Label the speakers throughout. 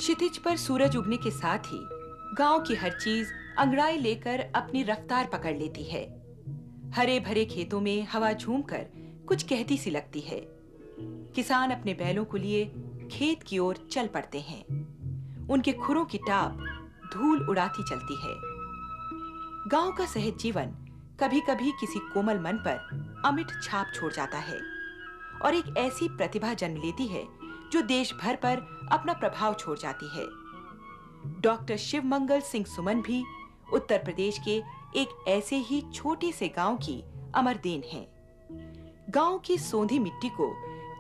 Speaker 1: क्षितिज पर सूरज उगने के साथ ही गांव की हर चीज अंगड़ाई लेकर अपनी रफ्तार पकड़ लेती है। हरे भरे खेतों में हवा झूमकर कुछ कहती सी लगती है। किसान अपने बैलों को लिए खेत की ओर चल पड़ते हैं। उनके खुरों की टाप धूल उड़ाती चलती है। गांव का सहज जीवन कभी-कभी किसी कोमल मन पर अमिट छाप छोड़ जाता है और एक ऐसी प्रतिभा जन्म लेती है जो देश भर पर अपना प्रभाव छोड़ जाती है। डॉक्टर शिवमंगल सिंह सुमन भी उत्तर प्रदेश के एक ऐसे ही छोटे से गांव की अमर देन हैं। गांव की सोंधी मिट्टी को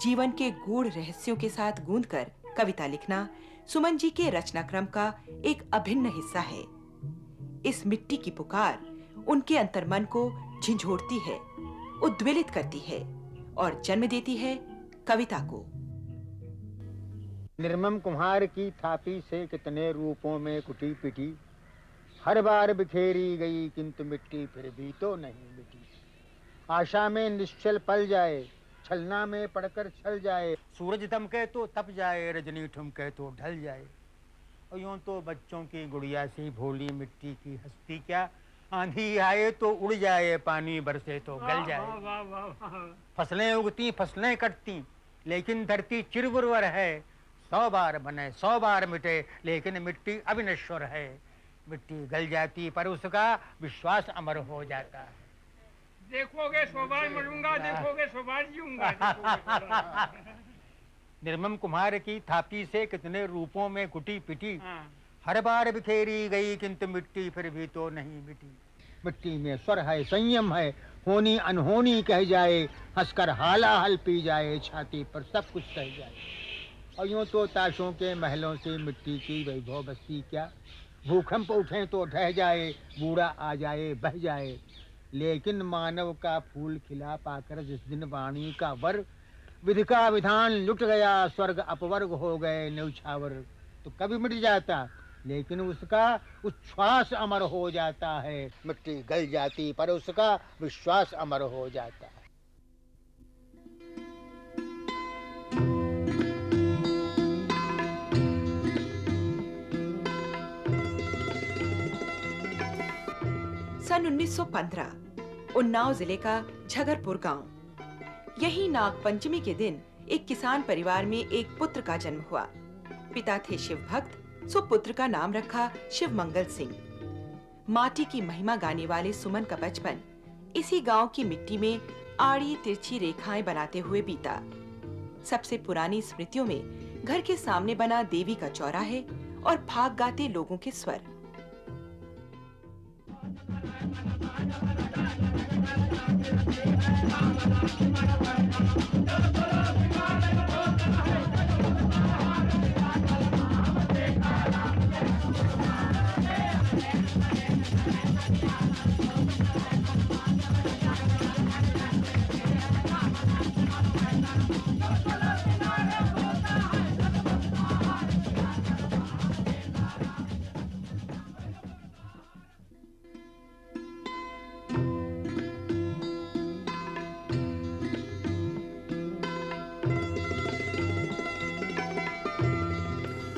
Speaker 1: जीवन के गूढ़ रहस्यों के साथ गूंथकर कविता लिखना सुमन जी के रचनाक्रम का एक अभिन्न हिस्सा है। इस मिट्टी की पुकार उनके अंतर्मन को झंझोड़ती है, उद्वेलित करती है और जन्म देती है कविता को।
Speaker 2: निर्मम कुम्हार की थापी से कितने रूपों में कुटी पिटी, हर बार बिखेरी गई किंतु मिट्टी फिर भी तो नहीं मिटी। आशा में निश्चल पल जाए, छलना में पड़कर छल जाए, सूरज दमके तो तप जाए, रजनी ठुमके तो ढल जाए। और यूं तो बच्चों की गुड़िया सी भोली मिट्टी की हस्ती क्या, आंधी आए तो उड़ जाए, पानी बरसे तो गल जाए। फसलें उगती फसलें कटती लेकिन धरती चिरउर्वर है, 100 बार बने 100 बार मिटे लेकिन मिट्टी अविनश्वर है। मिट्टी गल जाती पर उसका विश्वास अमर हो जाता है।
Speaker 3: देखोगे 100 बार मरूंगा, देखोगे 100 बार जीऊंगा।
Speaker 2: निर्मम कुम्हार की थापी से कितने रूपों में कुटी पिटी, हर बार बिखेरी गई किंतु मिट्टी फिर भी तो नहीं मिटी। मिट्टी में स्वर है, संयम है, होनी अनहोनी कह जाए, हंसकर हाला हल पी जाए, छाती पर सब कुछ सह जाए। और यूं तो ताशों के महलों से मिट्टी की वैभव बस्ती क्या, भूकंप उठे तो ढह जाए, बूढ़ा आ जाए बह जाए। लेकिन मानव का फूल खिला पाकर जिस दिन वाणी का वर, विधि का विधान लुट गया, स्वर्ग अपवर्ग हो गए न्यौछावर। तो कभी मिट जाता लेकिन उसका उच्छ्वास अमर हो जाता है। मिट्टी गल जाती पर उसका विश्वास अमर हो जाता है।
Speaker 1: सन 1915 उन्नाव जिले का झगरपुर गांव। यही नाग पंचमी के दिन एक किसान परिवार में एक पुत्र का जन्म हुआ। पिता थे शिव भक्त, सो पुत्र का नाम रखा शिवमंगल सिंह। माटी की महिमा गाने वाले सुमन का बचपन इसी गांव की मिट्टी में आड़ी तिरछी रेखाएं बनाते हुए बीता। सबसे पुरानी स्मृतियों में घर के सामने बना देवी का चौराहे और फाग गाते लोगों के स्वर।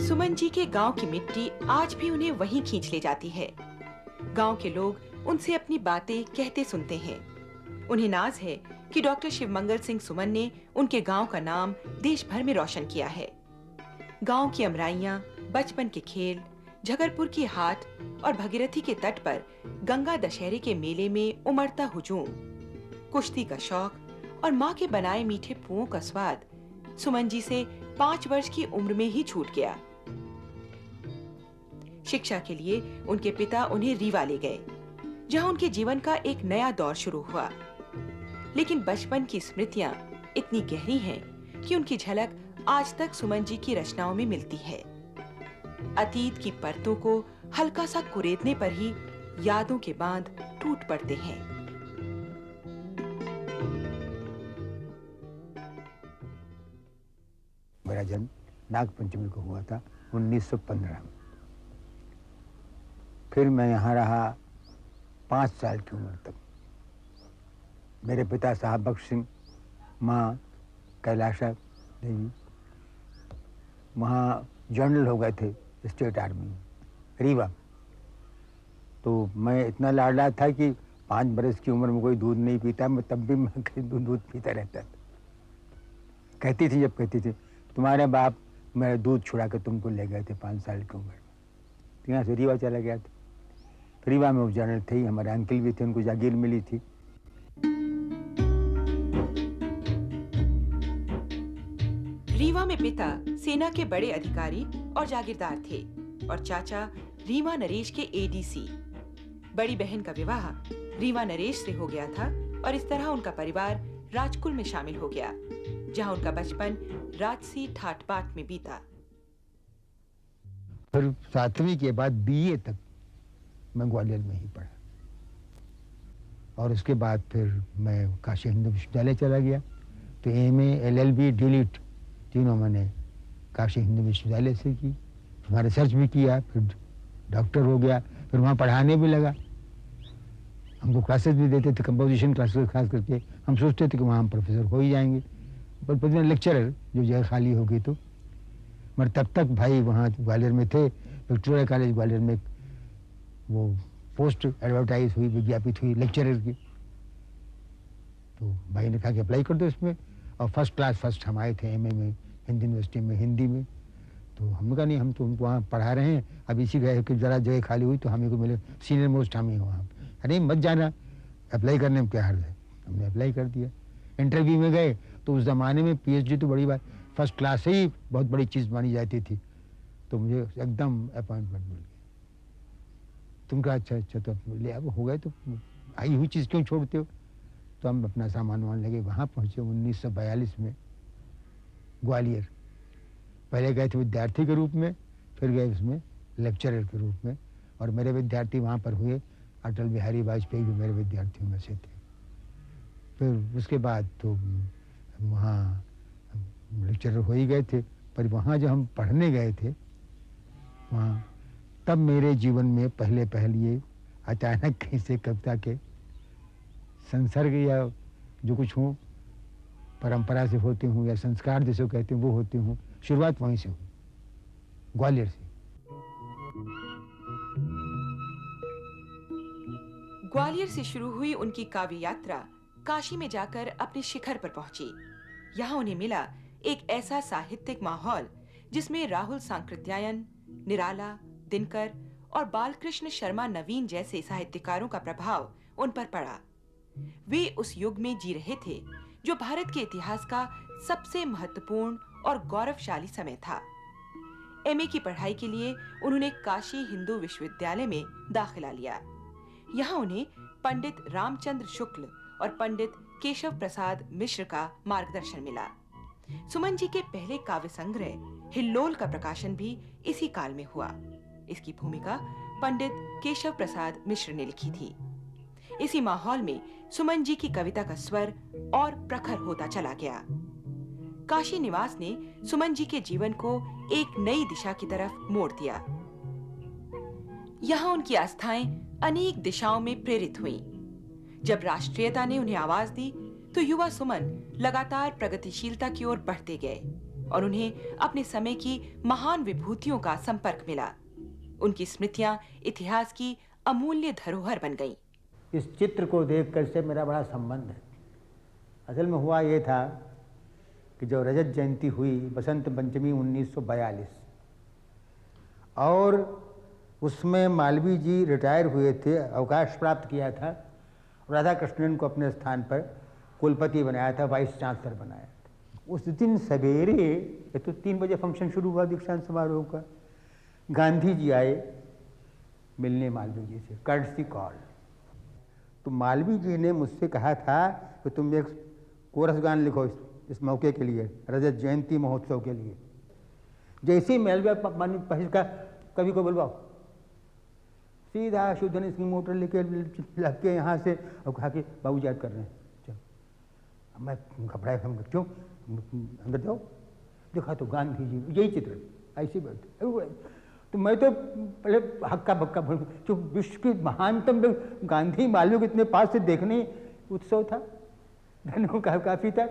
Speaker 1: सुमन जी के गांव की मिट्टी आज भी उन्हें वहीं खींच ले जाती है। गांव के लोग उनसे अपनी बातें कहते सुनते हैं। उन्हें नाज है कि डॉक्टर शिवमंगल सिंह सुमन ने उनके गांव का नाम देश भर में रोशन किया है। गांव की अमराइयां, बचपन के खेल, झगरपुर की हाट और भगीरथी के तट पर गंगा दशहरे के मेले में उमड़ता हुजूम, कुश्ती का शौक और माँ के बनाए मीठे पुओं का स्वाद सुमन जी से 5 वर्ष की उम्र में ही छूट गया। शिक्षा के लिए उनके पिता उन्हें रीवा ले गए, जहां उनके जीवन का एक नया दौर शुरू हुआ। लेकिन बचपन की स्मृतियां इतनी गहरी हैं कि उनकी झलक आज तक सुमन जी की रचनाओं में मिलती है। अतीत की परतों को हल्का सा कुरेदने पर ही यादों के बांध टूट पड़ते हैं।
Speaker 2: मेरा जन्म नाग पंचमी को हुआ था 1915 में। फिर मैं यहाँ रहा 5 साल की उम्र तक। मेरे पिता साहब बख्श सिंह, माँ कैलाशा देवी वहाँ जनरल हो गए थे स्टेट आर्मी में, रीवा। तो मैं इतना लाडला था कि 5 बरस की उम्र में कोई दूध नहीं पीता, मैं तब भी मैं दूध पीता रहता था। कहती थी, जब कहती थी तुम्हारे बाप मेरा दूध छुड़ा कर तुमको ले गए थे 5 साल की उम्र में, तो यहाँ से रीवा चला गया था। रीवा में वो जनरल थे ही, हमारे अंकल भी थे, उनको जागीर मिली थी।
Speaker 1: रीवा में पिता सेना के बड़े अधिकारी और जागीरदार थे और चाचा रीवा नरेश के एडीसी। बड़ी बहन का विवाह रीवा नरेश से हो गया था और इस तरह उनका परिवार राजकुल में शामिल हो गया, जहां उनका बचपन राजसी ठाट बाट में बीता।
Speaker 2: फिर 7वीं के बाद बीए तक मैं ग्वालियर में ही पढ़ा और उसके बाद फिर मैं काशी हिंदू विश्वविद्यालय चला गया। तो एमए, एलएलबी, डीलिट तीनों मैंने काशी हिंदू विश्वविद्यालय से की। वहाँ रिसर्च भी किया, फिर डॉक्टर हो गया, फिर वहाँ पढ़ाने भी लगा। हमको क्लासेस भी देते थे, कंपोजिशन क्लासेस खास करके। हम सोचते थे कि वहाँ हम प्रोफेसर हो ही जाएंगे, पर लेक्चरर जो जगह खाली हो गई तो। मगर तब तक भाई वहाँ ग्वालियर में थे, विक्टोरिया कॉलेज ग्वालियर में वो पोस्ट एडवर्टाइज हुई, विज्ञापित हुई लेक्चरर की। तो भाई ने कहा कि अप्लाई कर दो इसमें, और फर्स्ट क्लास फर्स्ट हम आए थे एमए में, हिंदी यूनिवर्सिटी में, हिंदी में। तो हमने कहा नहीं, हम तो उनको वहाँ पढ़ा रहे हैं, अब इसी गए कि ज़रा जगह खाली हुई तो हमें को मिले, सीनियर मोस्ट हम ही हो वहाँ। अरे मत जाना, अप्लाई करने में क्या हर्ज है। हमने अप्लाई कर दिया। इंटरव्यू में गए तो उस ज़माने में पीएचडी तो बड़ी बात, फर्स्ट क्लास से ही बहुत बड़ी चीज़ मानी जाती थी। तो मुझे एकदम अपॉइंटमेंट मिल गई। तुम कहा अच्छा तो ले, अब हो गए तो आई हुई चीज़ क्यों छोड़ते हो। तो हम अपना सामान वामान लगे वहाँ पहुँचे 1942 में ग्वालियर। पहले गए थे विद्यार्थी के रूप में, फिर गए उसमें लेक्चरर के रूप में, और मेरे विद्यार्थी वहाँ पर हुए अटल बिहारी वाजपेयी भी मेरे विद्यार्थियों में से थे। फिर उसके बाद तो वहाँ लेक्चरर हो ही गए थे, पर वहाँ जब हम पढ़ने गए थे वहाँ, तब मेरे जीवन में पहले ये अचानक कहीं से कविता के संसर्ग या जो कुछ हो, परंपरा से होते हूँ या संस्कार जिसे कहते हैं वो होते हूँ, शुरुआत वहीं से हुई, ग्वालियर से।
Speaker 1: ग्वालियर से शुरू हुई उनकी काव्य यात्रा काशी में जाकर अपने शिखर पर पहुंची। यहाँ उन्हें मिला एक ऐसा साहित्यिक माहौल जिसमें राहुल सांकृत्यायन, निराला, दिनकर और बालकृष्ण शर्मा नवीन जैसे साहित्यकारों का प्रभाव उन पर पड़ा। वे उस युग में जी रहे थे जो भारत के इतिहास का सबसे महत्वपूर्ण और गौरवशाली समय था। एमए की पढ़ाई के लिए उन्होंने काशी हिंदू विश्वविद्यालय में दाखिला लिया। यहाँ उन्हें पंडित रामचंद्र शुक्ल और पंडित केशव प्रसाद मिश्र का मार्गदर्शन मिला। सुमन जी के पहले काव्य संग्रह हिल्लोल का प्रकाशन भी इसी काल में हुआ। इसकी भूमिका पंडित केशव प्रसाद मिश्र ने लिखी थी। इसी माहौल में सुमन जी की कविता का स्वर और प्रखर होता चला गया। काशी निवास ने सुमन जी के जीवन को एक नई दिशा की तरफ मोड़ दिया। यहाँ उनकी आस्थाएं अनेक दिशाओं में प्रेरित हुईं। जब राष्ट्रीयता ने उन्हें आवाज दी तो युवा सुमन लगातार प्रगतिशीलता की ओर बढ़ते गए और उन्हें अपने समय की महान विभूतियों का संपर्क मिला। उनकी स्मृतियां इतिहास की अमूल्य धरोहर बन गईं।
Speaker 2: इस चित्र को देखकर से मेरा बड़ा संबंध है। असल में हुआ ये था कि जो रजत जयंती हुई बसंत पंचमी 1942, और उसमें मालवीय जी रिटायर हुए थे, अवकाश प्राप्त किया था, राधा कृष्णन को अपने स्थान पर कुलपति बनाया था, वाइस चांसलर बनाया था। उस दिन सवेरे तो 3 बजे फंक्शन शुरू हुआ दीक्षांत समारोह का। गांधी जी आए मिलने मालवीय जी से, कर्टसी कॉल। तो मालवीय जी ने मुझसे कहा था कि तुम एक कोरस गान लिखो इस मौके के लिए, रजत जयंती महोत्सव के लिए। जैसे ही मालवीय पहुँच का कवि को बुलवाओ, सीधा शुद्धन की मोटर लेके लग के यहाँ से, और कहा कि बाबू याद कर रहे हैं। चल मैं घबराया, हम क्यों, अंदर जाओ। देखा तो गांधी जी यही चित्र ऐसे बैठे। तो मैं तो पहले हक्का बक्का बोल, जो विश्व के महानतम गांधी मालवीय को इतने पास से देखने उत्सव था, धन्यवाद काफ़ी था।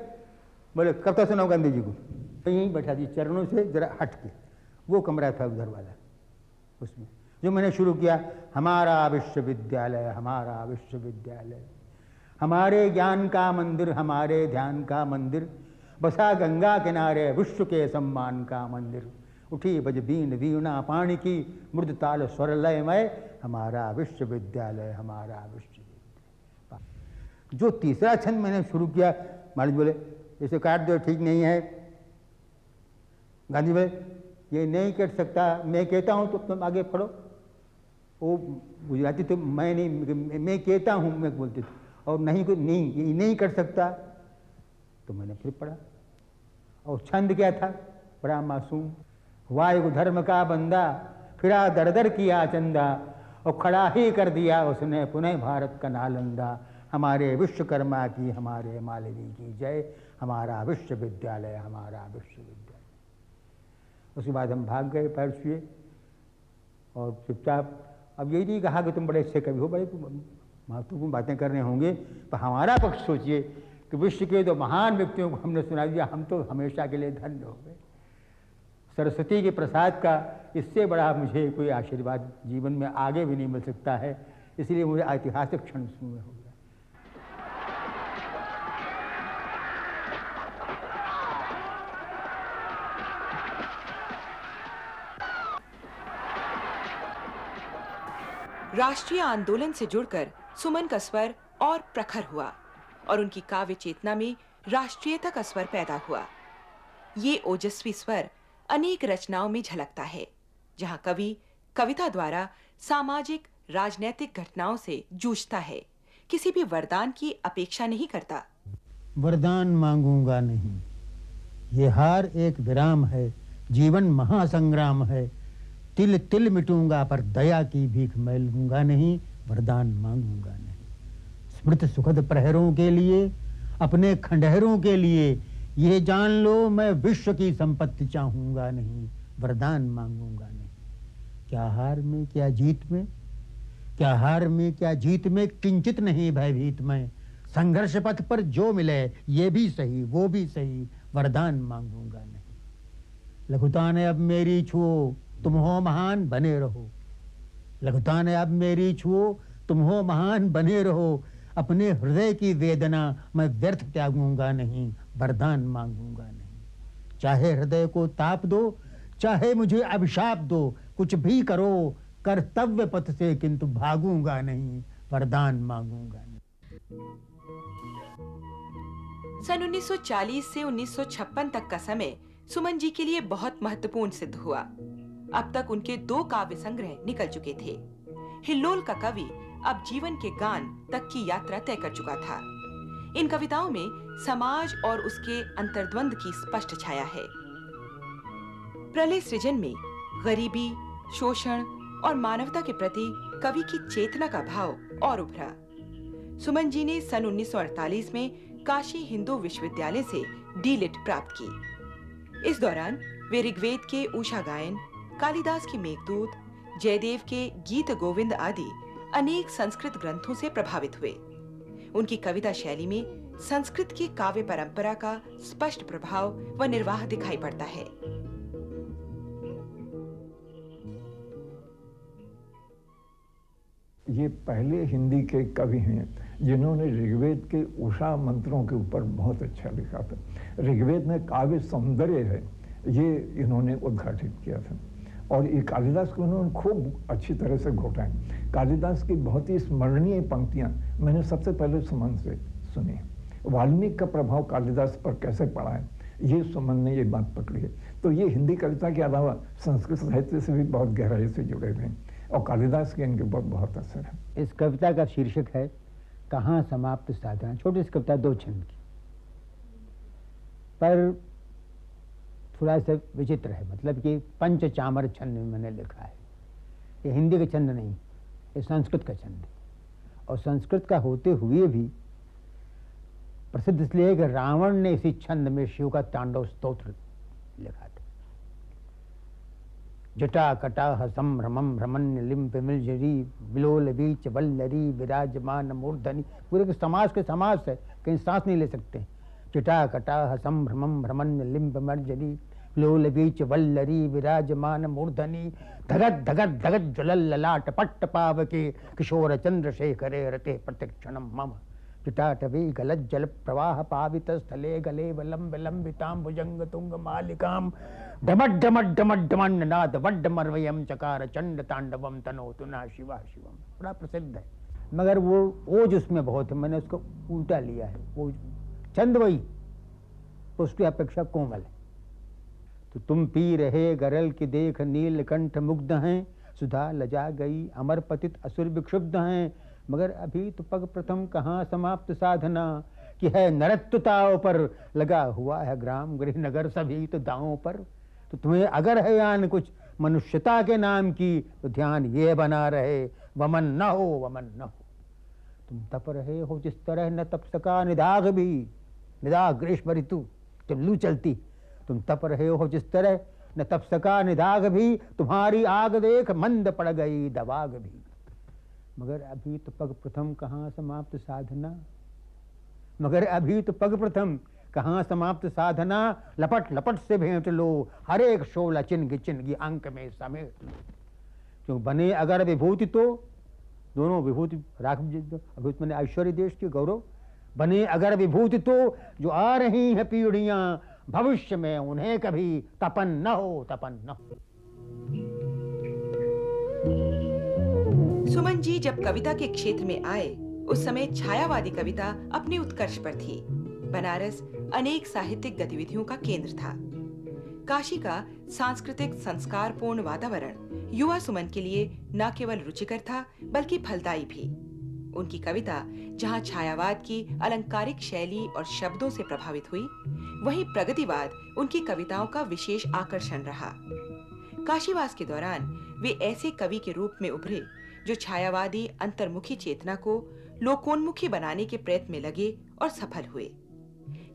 Speaker 2: बोले कब तक सुनाओ गांधी जी को। तो यहीं बैठा दी चरणों से जरा हट के, वो कमरा था उधर वाला, उसमें जो मैंने शुरू किया, हमारा विश्वविद्यालय, हमारा विश्वविद्यालय, हमारे ज्ञान का मंदिर, हमारे ध्यान का मंदिर, बसा गंगा किनारे विश्व के सम्मान का मंदिर, उठी बज बीन वीणा पाणी की, मृद ताल स्वर लय मय, हमारा विश्वविद्यालय, हमारा विश्वविद्यालय। जो तीसरा छंद मैंने शुरू किया, महाराज बोले इसे काट दो, ठीक नहीं है। गांधी बोले ये नहीं कट सकता, मैं कहता हूँ तो तुम आगे पढ़ो। वो गुजराती तो मैं नहीं, मैं कहता हूँ मैं बोलते थे, और नहीं कोई नहीं, ये नहीं कर सकता। तो मैंने फिर पढ़ा, और छंद क्या था, बड़ा मासूम, वायु धर्म का बंदा, फिरा दर दर किया चंदा, और खड़ा ही कर दिया उसने पुनः भारत का नालंदा, हमारे विश्वकर्मा की, हमारे मालवी की जय, हमारा विश्वविद्यालय, हमारा विश्वविद्यालय। उसके बाद हम भाग गए, पैर छुए और चुपचाप। अब यही नहीं कहा कि तुम बड़े अच्छे कवि हो, बड़े महत्वपूर्ण बातें करने होंगे, तो हमारा पक्ष सोचिए कि विश्व के दो महान व्यक्तियों को हमने सुना दिया, हम तो हमेशा के लिए धन्य हो गए। सरस्वती के प्रसाद का इससे बड़ा मुझे कोई आशीर्वाद जीवन में आगे भी नहीं मिल सकता है, इसलिए मुझे ऐतिहासिक क्षण सुनने हो गया।
Speaker 1: राष्ट्रीय आंदोलन से जुड़कर सुमन का स्वर और प्रखर हुआ और उनकी काव्य चेतना में राष्ट्रीयता का स्वर पैदा हुआ। ये ओजस्वी स्वर अनेक रचनाओं में झलकता है, जहां कवि कविता द्वारा सामाजिक राजनैतिक घटनाओं से जूझता है, किसी भी वरदान की अपेक्षा नहीं करता।
Speaker 2: वरदान मांगूंगा नहीं, ये हार एक विराम है, जीवन महासंग्राम है, तिल तिल मिटूंगा पर दया की भीख मैं लूंगा नहीं, वरदान मांगूंगा नहीं। स्मृत सुखद प्रहरों के लिए, अपने खंडहरों के लिए, ये जान लो मैं विश्व की संपत्ति चाहूंगा नहीं, वरदान मांगूंगा नहीं। क्या हार में क्या जीत में, क्या हार में क्या जीत में, किंचित नहीं भयभीत में, संघर्ष पथ पर जो मिले ये भी सही वो भी सही, वरदान मांगूंगा नहीं। लघुता ने अब मेरी छुओ, तुम हो महान बने रहो, लघुता ने अब मेरी छुओ, तुम हो महान बने रहो, अपने हृदय की वेदना मैं व्यर्थ त्यागूंगा नहीं, वरदान मांगूंगा नहीं। चाहे हृदय को ताप दो, चाहे मुझे अभिशाप दो, कुछ भी करो कर्तव्य पथ से किंतु भागूंगा नहीं, वरदान मांगूंगा नहीं।
Speaker 1: सन 1940 से 1956 तक का समय सुमन जी के लिए बहुत महत्वपूर्ण सिद्ध हुआ। अब तक उनके 2 काव्य संग्रह निकल चुके थे। हिल्लोल का कवि अब जीवन के गान तक की यात्रा तय कर चुका था। इन कविताओं में समाज और उसके अंतर्द्वंद की स्पष्ट छाया है। प्रलय सृजन में गरीबी, शोषण और मानवता के प्रति कवि की चेतना का भाव और उभरा। सुमन जी ने सन 1948 में काशी हिंदू विश्वविद्यालय से डीलिट प्राप्त की। इस दौरान वे ऋग्वेद के उषा गायन, कालिदास की मेघदूत, जयदेव के गीत गोविंद आदि अनेक संस्कृत ग्रंथों से प्रभावित हुए। उनकी कविता शैली में संस्कृत की काव्य परंपरा का स्पष्ट प्रभाव व निर्वाह दिखाई पड़ता है।
Speaker 4: ये पहले हिंदी के कवि हैं जिन्होंने ऋग्वेद के उषा मंत्रों के ऊपर बहुत अच्छा लिखा था। ऋग्वेद में काव्य सौंदर्य है, ये इन्होंने उद्घाटित किया था, और ये कालिदास को उन्होंने खूब अच्छी तरह से घोटा है। कालिदास की बहुत ही स्मरणीय पंक्तियां मैंने सबसे पहले सुमन से सुनी। वाल्मीकि का प्रभाव कालिदास पर कैसे पड़ा है, ये सुमन ने ये बात पकड़ी है। तो ये हिंदी कविता के अलावा संस्कृत साहित्य से भी बहुत गहराई से जुड़े हुए हैं, और कालिदास के इनके ऊपर बहुत असर है।
Speaker 2: इस कविता का शीर्षक है कहाँ समाप्त साधना। छोटी सी कविता 2 छंद की, पर थोड़ा सा विचित्र है, मतलब कि पंचचामर छंद में मैंने लिखा है। ये हिंदी का छंद नहीं, ये संस्कृत का छंद है, और संस्कृत का होते हुए भी प्रसिद्ध इसलिए है कि रावण ने इसी छंद में शिव का तांडव स्तोत्र लिखा था। जटा कटाह संभ्रमं भ्रमण्य लिम्प मिलजरी विलोल बीच वल्लरी विराजमान मूर्धनि। पूरे के समास के समास है, कहीं सांस नहीं ले सकते। जटा कटाह संभ्रमं भ्रमण्य लिम्प मर्जरी लोल बीच वल्लरी विराजमान मूर्धनि धगत धगत धगत ज्वलल ललाट पट्ट पावके किशोर चंद्रशेखरे रते प्रतिक्षणम मम जटाटवी गलज्जल प्रवाह पावित स्थले गले वलंब लंबितां भुजंग तुंग मालिकां डमड डमड डमड डमंड नाद वड्ड मर्वयम चकार चंड तांडवम तनोतु ना शिवा शिवम। बड़ा प्रसिद्ध है, मगर वो ओज उसमें बहुत है, मैंने उसको उल्टा लिया है। वो चंद वही उसकी अपेक्षा कोमल है। तो तुम पी रहे गरल की देख नीलकंठ मुग्ध हैं, सुधा लजा गई अमर पतित असुर विक्षुब्ध हैं, मगर अभी तो पग प्रथम कहाँ समाप्त साधना कि है नरत्वताओं पर लगा हुआ है ग्राम गृह नगर सभी तो दांवों पर। तो तुम्हें अगर है यान कुछ मनुष्यता के नाम की तो ध्यान ये बना रहे वमन न हो वमन न हो। तुम तप रहे हो जिस तरह न तप सका निदाग भी, निदाग ग्रीष्म ऋतु जब लू चलती, तुम तप रहे हो जिस तरह न तप सका निदाग भी, तुम्हारी आग देख मंद पड़ गई दवाग भी, मगर अभी तो पग प्रथम कहाँ समाप्त साधना, मगर अभी तो पग प्रथम कहाँ समाप्त साधना, लपट लपट से भेंट लो हर एक शोला चिन्ह चिन्ह अंक में समेट लो। क्यों बने अगर विभूति तो दोनों विभूति राख विभूति मैंने ऐश्वर्य देश की गौरव, बने अगर विभूति तो जो आ रही है पीढ़ियां भविष्य में उन्हें कभी तपन न हो तपन न हो।
Speaker 1: सुमन जी जब कविता के क्षेत्र में आए उस समय छायावादी कविता अपने उत्कर्ष पर थी। बनारस अनेक साहित्यिक गतिविधियों का केंद्र था। काशी का सांस्कृतिक संस्कारपूर्ण वातावरण युवा सुमन के लिए न केवल रुचिकर था बल्कि फलदायी भी। उनकी कविता जहां छायावाद की अलंकारिक शैली और शब्दों से प्रभावित हुई, वहीं प्रगतिवाद उनकी कविताओं का विशेष आकर्षण रहा। काशीवास के दौरान वे ऐसे कवि के रूप में उभरे जो छायावादी अंतर्मुखी चेतना को लोकोन्मुखी बनाने के प्रयत्न में लगे और सफल हुए।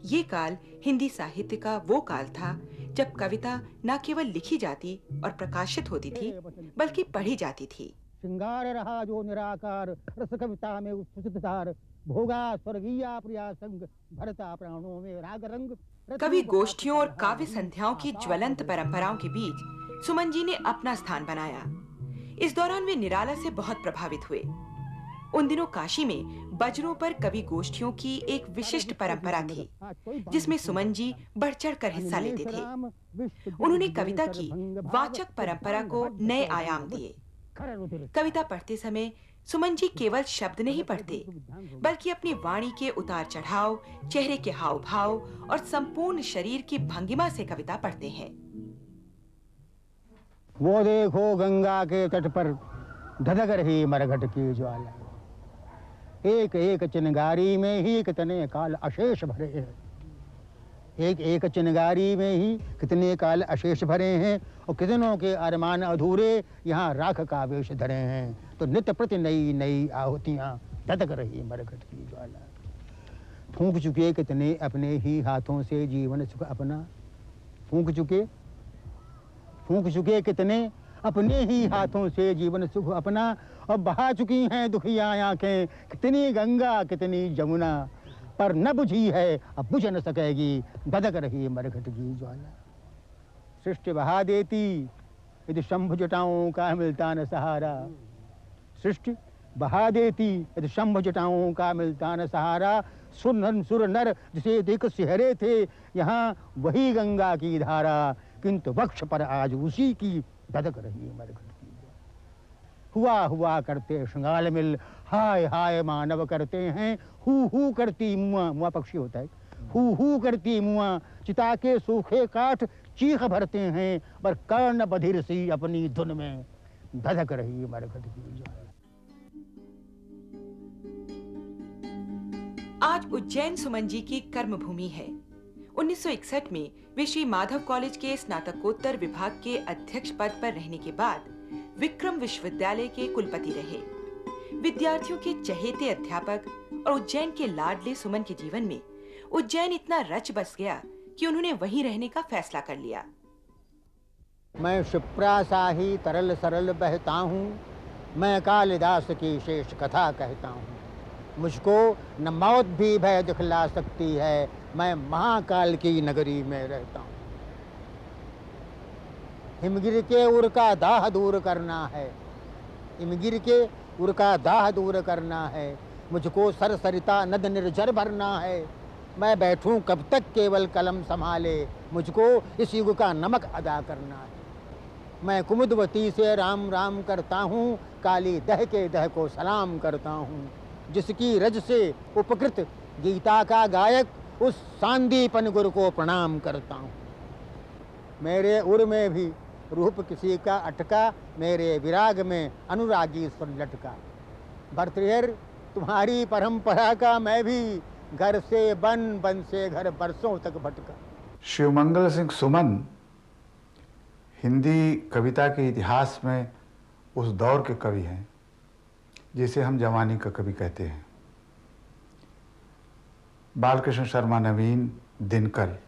Speaker 1: ये काल हिंदी साहित्य का वो काल था जब कविता न केवल लिखी जाती और प्रकाशित होती थी बल्कि पढ़ी जाती थी।
Speaker 2: श्रृंगार रहा जो निराकार रस कविता में उत्सुकतार भोगा स्वर्गीय प्रिया संग भरता प्राणों में राग रंग।
Speaker 1: कवि गोष्ठियों और काव्य संध्याओं की ज्वलंत परंपराओं के बीच सुमन जी ने अपना स्थान बनाया। इस दौरान वे निराला से बहुत प्रभावित हुए। उन दिनों काशी में बजरों पर कवि गोष्ठियों की एक विशिष्ट परंपरा थी जिसमें सुमन जी बढ़ चढ़कर हिस्सा लेते थे। उन्होंने कविता की वाचक परंपरा को नए आयाम दिए। कविता पढ़ते समय सुमन जी केवल शब्द नहीं पढ़ते बल्कि अपनी वाणी के उतार चढ़ाव, चेहरे के हाव भाव और संपूर्ण शरीर की भंगिमा से कविता पढ़ते हैं।
Speaker 2: वो देखो गंगा के तट पर धधक रही मरघट की ज्वाला, एक एक चिनगारी में ही कितने काल अशेष भरे हैं, एक एक चिनगारी में ही कितने काल अशेष भरे हैं और कितनों के अरमान अधूरे यहाँ राख का वेश धरे हैं। तो नित्य प्रति नई नई आहुतियाँ धधक रही मरघट की ज्वाला, फूंक चुके कितने अपने ही हाथों से जीवन सुख अपना, फूंक चुके कितने अपने ही हाथों से जीवन सुख अपना, और बहा चुकी हैं दुखिया आंखें कितनी गंगा कितनी जमुना, पर न बुझी है अब बुझ न सकेगी धधक रही मरघट की ज्वाला। सृष्टि बहा देती यदि शंभु जटाओं का मिलता न सहारा, सृष्टि बहा देती यदि शंभु जटाओं का मिलता न सहारा, सुर नर जिसे देख सिहरे थे यहाँ वही गंगा की धारा, किंतु वक्ष पर आज उसी की धधक रही मरघट की। हुआ हुआ करते श्रृंगाल मिल, हाय हाय मानव करते हैं, हु करती मुआ, मुआ पक्षी होता है, हु करती मुआ, चिता के सूखे काठ चीख भरते हैं, पर कर्ण बधिर सी अपनी धुन में धधक रही मरघट की ज्वाला।
Speaker 1: आज उज्जैन सुमन जी की कर्म भूमि है। 1961 में वे श्री माधव कॉलेज के स्नातकोत्तर विभाग के अध्यक्ष पद पर रहने के बाद विक्रम विश्वविद्यालय के कुलपति रहे। विद्यार्थियों के चहेते अध्यापक और उज्जैन के लाडले सुमन के जीवन में उज्जैन इतना रच बस गया कि उन्होंने वहीं रहने का फैसला कर लिया।
Speaker 2: मैं क्षिप्रा सा ही तरल सरल बहता हूँ, मैं कालिदास की शेष कथा कहता हूँ, मुझको न मौत भी भय दिखला सकती है, मैं महाकाल की नगरी में रहता हूँ। हिमगिर के उर का दाह दूर करना है, हिमगिर के उर का दाह दूर करना है, मुझको सरसरिता नद निर्झर भरना है। मैं बैठूं कब तक केवल कलम संभाले, मुझको इस युग का नमक अदा करना है। मैं कुमुदवती से राम राम करता हूँ, काली दह के दह को सलाम करता हूँ। जिसकी रज से उपकृत गीता का गायक, उस सांदीपन गुरु को प्रणाम करता हूँ। मेरे उर में भी रूप किसी का अटका, मेरे विराग में अनुरागी स्वर लटका। भर्तृहर तुम्हारी परंपरा का मैं भी, घर से बन, बन से घर बरसों तक भटका।
Speaker 5: शिवमंगल सिंह सुमन हिंदी कविता के इतिहास में उस दौर के कवि हैं जिसे हम जवानी का कवि कहते हैं। बालकृष्ण शर्मा नवीन, दिनकर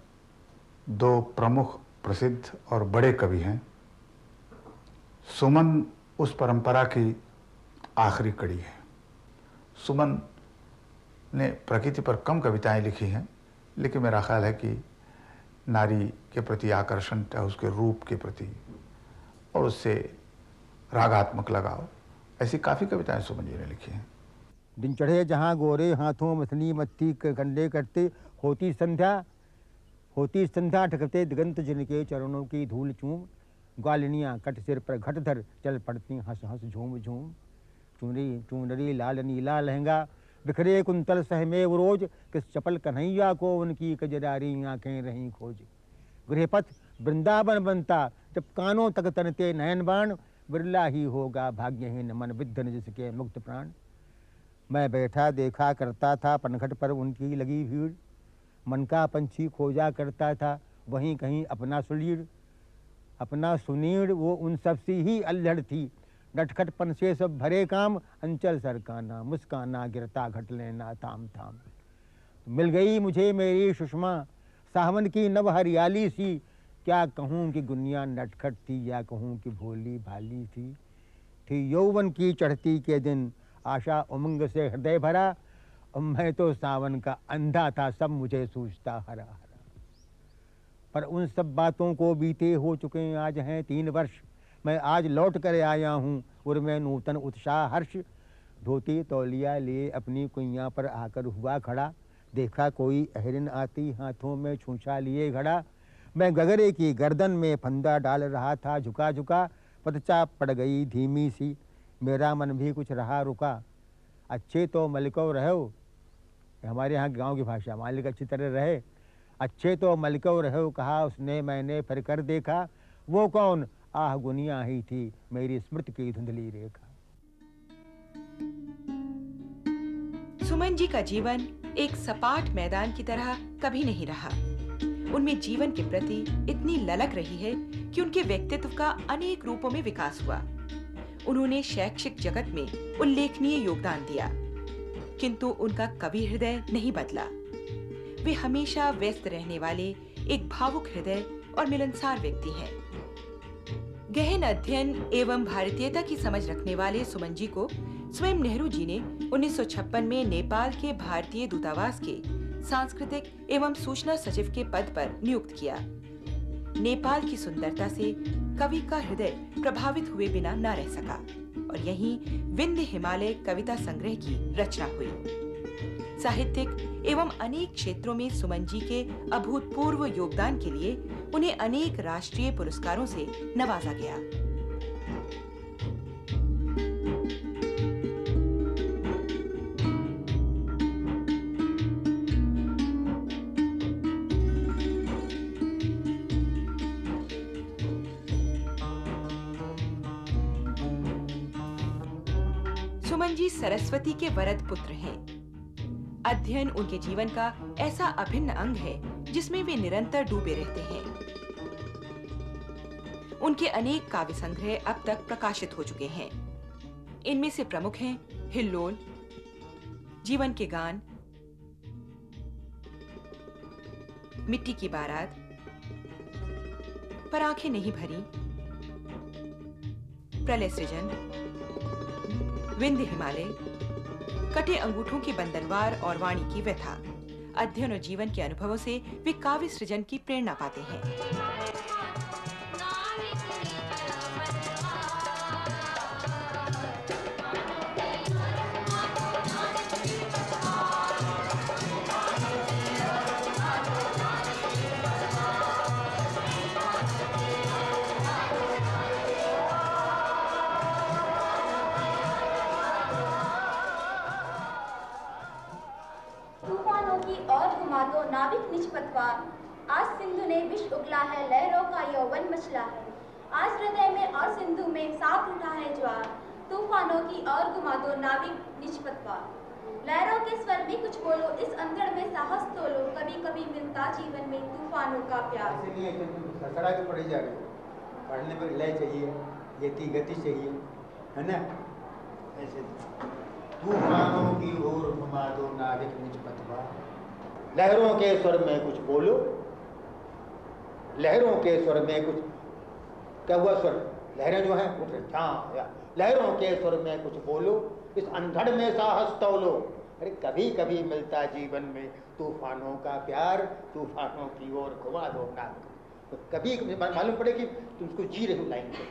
Speaker 5: दो प्रमुख प्रसिद्ध और बड़े कवि हैं। सुमन उस परंपरा की आखिरी कड़ी है। सुमन ने प्रकृति पर कम कविताएं लिखी हैं, लेकिन मेरा ख्याल है कि नारी के प्रति आकर्षण था, उसके रूप के प्रति और उससे रागात्मक लगाव, ऐसी काफ़ी कविताएं सुमन जी ने लिखी हैं।
Speaker 2: दिन चढ़े जहाँ गोरे हाथों मथनी मत्ती कंडे करते, होती संध्या ठकते दिगंत जिनके चरणों की धूल चूम। ग्वालिनियाँ कट सिर पर घट धर चल पड़ती हंस हंस झूम झूम। चुनरी लाल नीला लहंगा, बिखरे कुंतल सहमे वो रोज, किस चपल कन्हैया को उनकी कजरारी आंखें रहीं खोज। गृहपथ वृंदावन बनता जब कानों तक तनते नयन बाण, बिरला ही होगा भाग्यहीन मन विद्धन जिसके मुक्त प्राण। मैं बैठा देखा करता था पनघट पर उनकी लगी भीड़, मन का पंछी खोजा करता था वहीं कहीं अपना सुलीड़। अपना सुनीड़ वो उन सब सी ही अल्हड़ थी, नटखटपन से सब भरे काम, अंचल सरकाना मुस्काना गिरता घट लेना थाम थाम। मिल गई मुझे मेरी सुषमा, सावन की नव हरियाली सी, क्या कहूँ कि दुनिया नटखट थी या कहूँ कि भोली भाली थी यौवन की चढ़ती के दिन, आशा उमंग से हृदय भरा, मैं तो सावन का अंधा था, सब मुझे सूझता हरा हरा। पर उन सब बातों को बीते हो चुके आज हैं 3 वर्ष, मैं आज लौट कर आया हूँ और मैं नूतन उत्साह हर्ष। धोती तौलिया लिए अपनी कुइयाँ पर आकर हुआ खड़ा, देखा कोई अहरिन आती हाथों में छूछा लिए घड़ा। मैं गगरे की गर्दन में फंदा डाल रहा था झुका झुका, पदचाप पड़ गई धीमी सी, मेरा मन भी कुछ रहा रुका। अच्छे तो मलिको रहो, हमारे यहाँ गांव की भाषा, मालिक अच्छी तरह रहे। अच्छे तो मलिको रहो कहा उसने, मैंने फिर कर देखा, वो कौन आह गुनिया ही थी मेरी स्मृति की धुंधली रेखा।
Speaker 1: सुमन जी का जीवन एक सपाट मैदान की तरह कभी नहीं रहा। उनमें जीवन के प्रति इतनी ललक रही है कि उनके व्यक्तित्व का अनेक रूपों में विकास हुआ। उन्होंने शैक्षिक जगत में उल्लेखनीय योगदान दिया, किंतु उनका कवि हृदय नहीं बदला। वे हमेशा व्यस्त रहने वाले एक भावुक हृदय और मिलनसार व्यक्ति हैं। गहन अध्ययन एवं भारतीयता की समझ रखने वाले सुमन जी को स्वयं नेहरू जी ने 1956 में नेपाल के भारतीय दूतावास के सांस्कृतिक एवं सूचना सचिव के पद पर नियुक्त किया। नेपाल की सुंदरता से कवि का हृदय प्रभावित हुए बिना न रह सका और यहीं विंध्य हिमालय कविता संग्रह की रचना हुई। साहित्यिक एवं अनेक क्षेत्रों में सुमन जी के अभूतपूर्व योगदान के लिए उन्हें अनेक राष्ट्रीय पुरस्कारों से नवाजा गया। सुमन जी सरस्वती के वरद पुत्र हैं। अध्ययन उनके जीवन का ऐसा अभिन्न अंग है जिसमें वे निरंतर डूबे रहते हैं। उनके अनेक काव्य संग्रह अब तक प्रकाशित हो चुके हैं। इनमें से प्रमुख हैं हिल्लोल, जीवन के गान, मिट्टी की बारात, पर आंखें नहीं भरी, प्रलय सृजन, विंध्य हिमालय, कटे अंगूठों की बंदनवार और वाणी की व्यथा। अध्ययन और जीवन के अनुभवों से वे काव्य सृजन की प्रेरणा पाते हैं।
Speaker 6: आज सिंधु ने विष उगला है, लहरों का यौवन मचला है। आज हृदय में और सिंधु में साथ उठा है ज्वार, तूफानों की और घुमा दो नाविक निष्पत पार। लहरों के स्वर भी कुछ बोलो, इस अंधड़ में साहस तोलो, कभी कभी मिलता जीवन में तूफानों का प्यार।
Speaker 2: इसलिए सड़ा के पढ़ी जा रही, पढ़ने में लय चाहिए, यति गति चाहिए, है ना? ऐसे तूफानों की ओर घुमा दो नाविक निष्पत पार। लहरों के स्वर में कुछ बोलो, लहरों के स्वर में कुछ, क्या हुआ स्वर? लहरें जो हैं उठ रही, हाँ, लहरों के स्वर में कुछ बोलो, इस अंधड़ में साहस तौलो। अरे कभी कभी मिलता जीवन में तूफानों का प्यार, तूफानों की ओर घुमा दो नाविक। तो कभी मालूम पड़े कि तुम उसको जी रहे हो लाइन पे,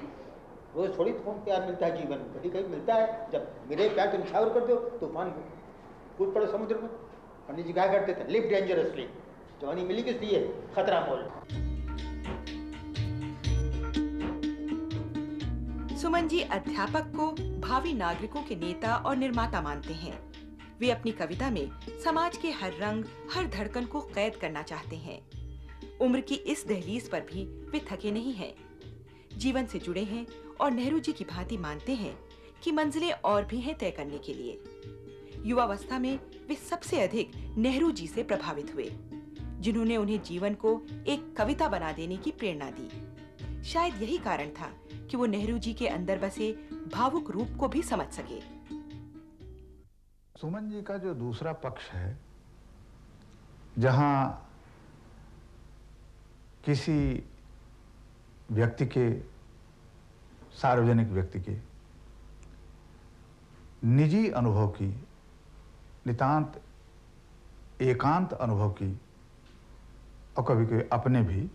Speaker 2: रोज थोड़ी तूफान प्यार मिलता है जीवन में, कभी कभी मिलता है। जब मिले प्यार तुम छावर कर दो, तूफान कूद पड़ो समुद्र में। पंडित जी क्या करते थे? Live dangerously. जवानी मिली किस लिए? खतरा मोल।
Speaker 1: सुमन जी अध्यापक को भावी नागरिकों के नेता और निर्माता मानते हैं। वे अपनी कविता में समाज के हर रंग, हर धड़कन को कैद करना चाहते हैं। उम्र की इस दहलीज पर भी वे थके नहीं हैं। जीवन से जुड़े हैं और नेहरू जी की भांति मानते हैं कि मंजिलें और भी हैं तय करने के लिए। युवावस्था में वे सबसे अधिक नेहरू जी से प्रभावित हुए, जिन्होंने उन्हें जीवन को एक कविता बना देने की प्रेरणा दी। शायद यही कारण था कि वो नेहरू जी के अंदर बसे भावुक रूप को भी समझ सके।
Speaker 5: सुमन जी का जो दूसरा पक्ष है, जहां किसी व्यक्ति के, सार्वजनिक व्यक्ति के निजी अनुभव की, नितांत एकांत अनुभव की, और कभी कभी अपने भी,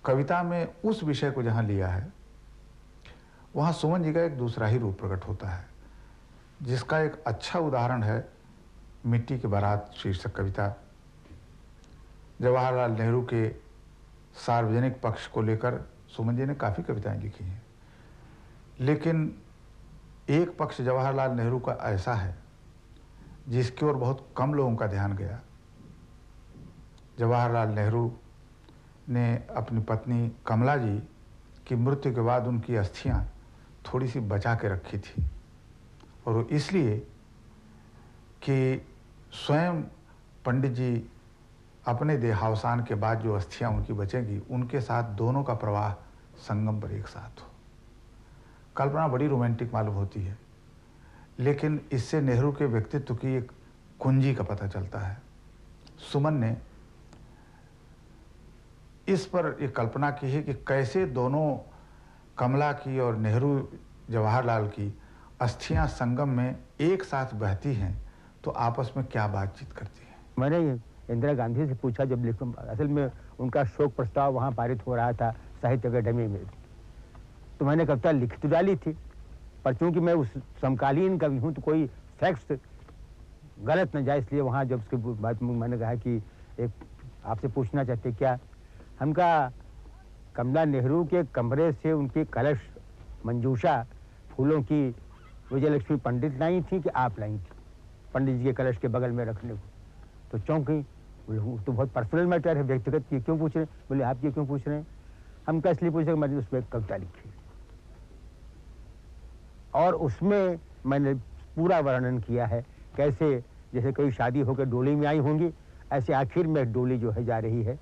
Speaker 5: कविता में उस विषय को जहां लिया है, वहां सुमन जी का एक दूसरा ही रूप प्रकट होता है, जिसका एक अच्छा उदाहरण है मिट्टी की बारात शीर्षक कविता। जवाहरलाल नेहरू के सार्वजनिक पक्ष को लेकर सुमन जी ने काफ़ी कविताएं लिखी हैं, लेकिन एक पक्ष जवाहरलाल नेहरू का ऐसा है जिसकी ओर बहुत कम लोगों का ध्यान गया। जवाहरलाल नेहरू ने अपनी पत्नी कमला जी की मृत्यु के बाद उनकी अस्थियां थोड़ी सी बचा के रखी थी, और वो इसलिए कि स्वयं पंडित जी अपने देहावसान के बाद जो अस्थियां उनकी बचेंगी, उनके साथ दोनों का प्रवाह संगम पर एक साथ हो। कल्पना बड़ी रोमांटिक मालूम होती है, लेकिन इससे नेहरू के व्यक्तित्व की एक कुंजी का पता चलता है। सुमन ने इस पर एक कल्पना की है कि कैसे दोनों, कमला की और नेहरू जवाहरलाल की अस्थियां संगम में एक साथ बहती हैं तो आपस में क्या बातचीत करती हैं।
Speaker 7: मैंने इंदिरा गांधी से पूछा, जब लिखूं, असल में उनका शोक प्रस्ताव वहाँ पारित हो रहा था साहित्य अकेडमी में, तो मैंने कविता लिख तो डाली थी, पर चूंकि मैं उस समकालीन कवि हूँ तो कोई फैक्ट्स गलत न जाए, इसलिए वहाँ जब उसके बाद मैंने कहा कि एक आपसे पूछना चाहते क्या। हम कहा कमला नेहरू के कमरे से उनकी कलश मंजूषा फूलों की विजयलक्ष्मी पंडित लाई थी कि आप लाई थी पंडित जी के कलश के बगल में रखने को? तो चौंकी, बोले तो बहुत पर्सनल मैटर है, व्यक्तिगत की क्यों पूछ रहे हैं? बोले आप ये क्यों पूछ रहे हैं? हम क्या इसलिए पूछ रहे, मैंने उसमें एक कविता लिखी और उसमें मैंने पूरा वर्णन किया है कैसे जैसे कोई शादी होकर डोली में आई होंगी, ऐसे आखिर में डोली जो है जा रही है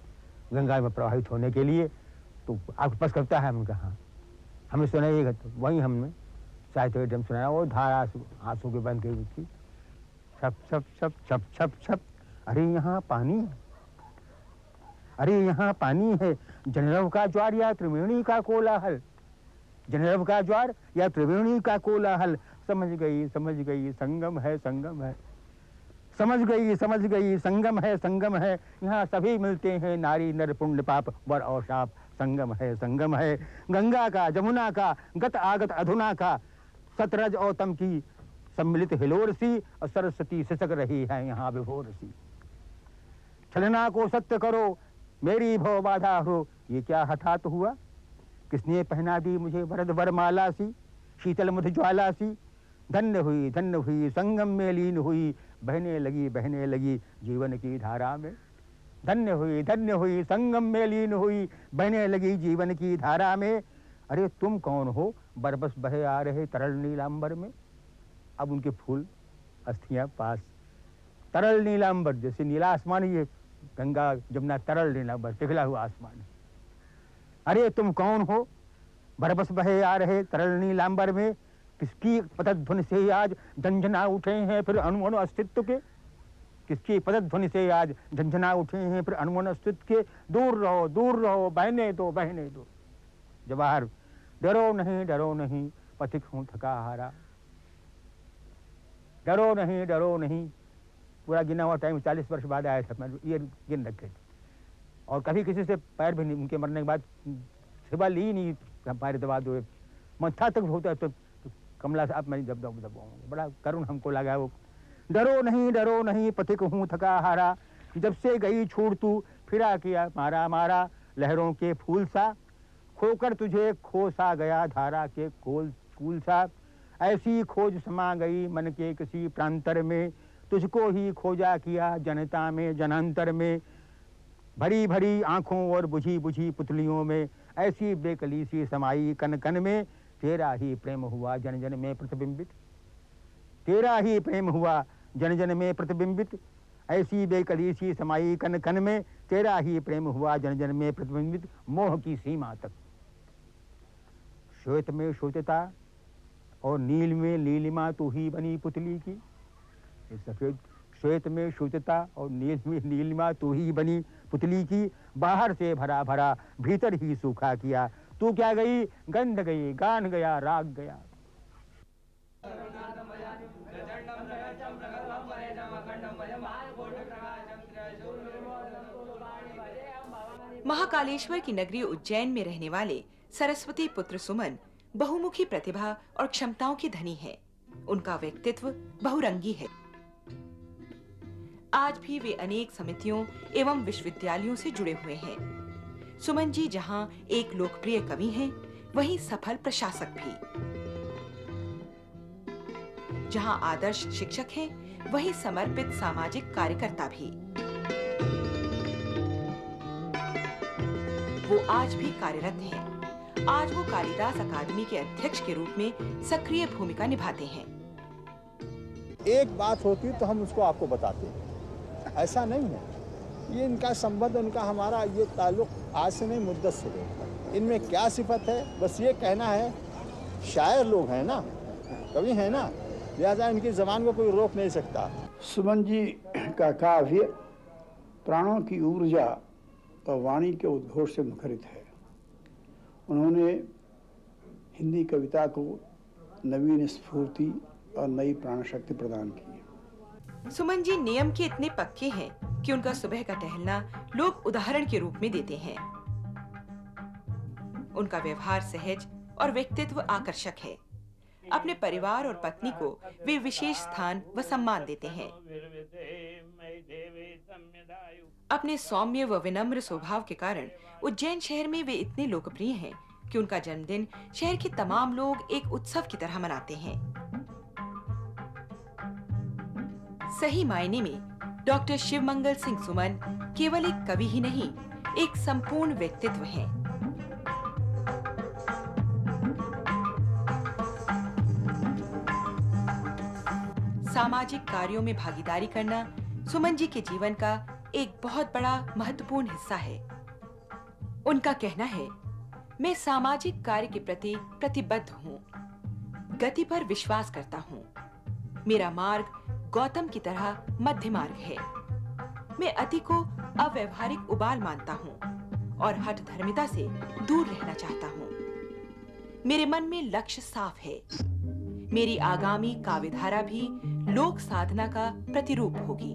Speaker 7: गंगा में प्रवाहित होने के लिए। तो आपके पास कविता है? हमने कहा हमें सुनाइएगा। तो वहीं हमने साहित्य एकदम सुनाया, वो धारा आंसू के बन गई थी, छप छप छप छप छप छप, अरे यहाँ पानी है, अरे यहाँ पानी है, जनरव का ज्वार या त्रिवेणी का कोलाहल, जनरव का ज्वार या त्रिवेणी का कोलाहल, समझ गई संगम है संगम है, समझ गई संगम है, यहाँ सभी मिलते हैं नारी नर पुण्य पाप वर और शाप, संगम है गंगा का जमुना का गत आगत अधुना का, सतरज और तम की सम्मिलित हिलोर सी, और सरस्वती सिसक रही है यहाँ विभोर सी। छलना को सत्य करो मेरी भव बाधा हो, ये क्या हठात हुआ, किसने पहना दी मुझे वरद वरमाला सी, शीतल मधु ज्वाला सी, धन्य हुई संगम में लीन हुई, बहने लगी जीवन की धारा में। धन्य हुई संगम में लीन हुई, बहने लगी जीवन की धारा में। अरे तुम कौन हो, बरबस बहे आ रहे तरल नीलांबर में। अब उनके फूल अस्थियां पास, तरल नीलांबर, जैसे नीला आसमान, ये गंगा जमुना तरल नीलांबर, पिघला हुआ आसमान। अरे तुम कौन हो, बरबस बहे आ रहे तरल नीलांबर में, किसकी पदध्वनि से आज झंझना उठे हैं फिर अणु अस्तित्व के। किसकी पदध्वनि से आज झंझना उठे हैं फिर अणु अस्तित्व के। दूर रहो, बहने दो। जवाहर, डरो नहीं, पथिक हूं थका हारा। डरो नहीं, पूरा गिना हुआ टाइम 40 वर्ष बाद आया था, मैं ये गिन रखे थे। और कभी किसी से पैर भी नहीं, उनके मरने के बाद सेवा ली नहीं, पैर दबा दो, मत्था तक होता है तो कमला साहब मैं जब दबाऊंगा, बड़ा करुण हमको लगा वो। डरो नहीं, पथिक हूं थका हारा, जब से गई छूट तू फिरा किया मारा, लहरों के फूल सा खोकर तुझे खो सा गया धारा के फूल सा। ऐसी खोज समा गई मन के किसी प्रांतर में, तुझको ही खोजा किया जनता में जनांतर में। भरी आंखों और बुझी पुतलियों में, ऐसी बेकली सी समाई कन में। तेरा ही प्रेम हुआ जन में प्रतिबिंबित, तेरा ही प्रेम हुआ जन में प्रतिबिंबित। ऐसी बेकली सी समाई कन में, तेरा ही प्रेम हुआ जन में प्रतिबिंबित। मोह की सीमा तक श्वेत में श्वेतता और नील में नीलिमा तू ही बनी पुतली की। सफेद श्वेत में श्वेतता और नील में नीलिमा तू ही बनी पुतली की। बाहर से भरा भीतर ही सूखा किया। तू क्या गई, गंध गई, गान गया, राग गया।
Speaker 1: महाकालेश्वर की नगरी उज्जैन में रहने वाले सरस्वती पुत्र सुमन बहुमुखी प्रतिभा और क्षमताओं के धनी है। उनका व्यक्तित्व बहुरंगी है। आज भी वे अनेक समितियों एवं विश्वविद्यालयों से जुड़े हुए हैं। सुमन जी जहां एक लोकप्रिय कवि हैं, वहीं सफल प्रशासक भी। जहां आदर्श शिक्षक हैं, वहीं समर्पित सामाजिक कार्यकर्ता भी। वो आज भी कार्यरत हैं। आज वो कालिदास अकादमी के अध्यक्ष के रूप में सक्रिय भूमिका निभाते हैं।
Speaker 8: एक बात होती तो हम उसको आपको बताते, ऐसा नहीं है। ये इनका संबंध, इनका हमारा ये ताल्लुक आज से नहीं, मुद्दत से है। इनमें क्या सिफत है, बस ये कहना है, शायर लोग हैं ना, कवि हैं ना, लिहाजा इनकी ज़बान को कोई रोक नहीं सकता।
Speaker 9: सुमन जी का काव्य प्राणों की ऊर्जा और वाणी के उद्घोष से मुखरित है। उन्होंने हिंदी कविता को नवीन स्फूर्ति और नई प्राण शक्ति प्रदान की।
Speaker 1: सुमन जी नियम के इतने पक्के हैं कि उनका सुबह का टहलना लोग उदाहरण के रूप में देते हैं। उनका व्यवहार सहज और व्यक्तित्व आकर्षक है। अपने परिवार और पत्नी को वे विशेष स्थान व सम्मान देते हैं। अपने सौम्य व विनम्र स्वभाव के कारण उज्जैन शहर में वे इतने लोकप्रिय हैं कि उनका जन्मदिन शहर के तमाम लोग एक उत्सव की तरह मनाते हैं। सही मायने में डॉक्टर शिवमंगल सिंह सुमन केवल एक कवि ही नहीं, एक संपूर्ण व्यक्तित्व हैं। सामाजिक कार्यों में भागीदारी करना सुमन जी के जीवन का एक बहुत बड़ा महत्वपूर्ण हिस्सा है। उनका कहना है, मैं सामाजिक कार्य के प्रति प्रतिबद्ध हूँ, गति पर विश्वास करता हूँ। मेरा मार्ग गौतम की तरह मध्य मार्ग है। मैं अति को अव्यवहारिक उबाल मानता हूँ और हठ धर्मिता से दूर रहना चाहता हूँ। मेरे मन में लक्ष्य साफ है। मेरी आगामी काव्यधारा भी लोक साधना का प्रतिरूप होगी।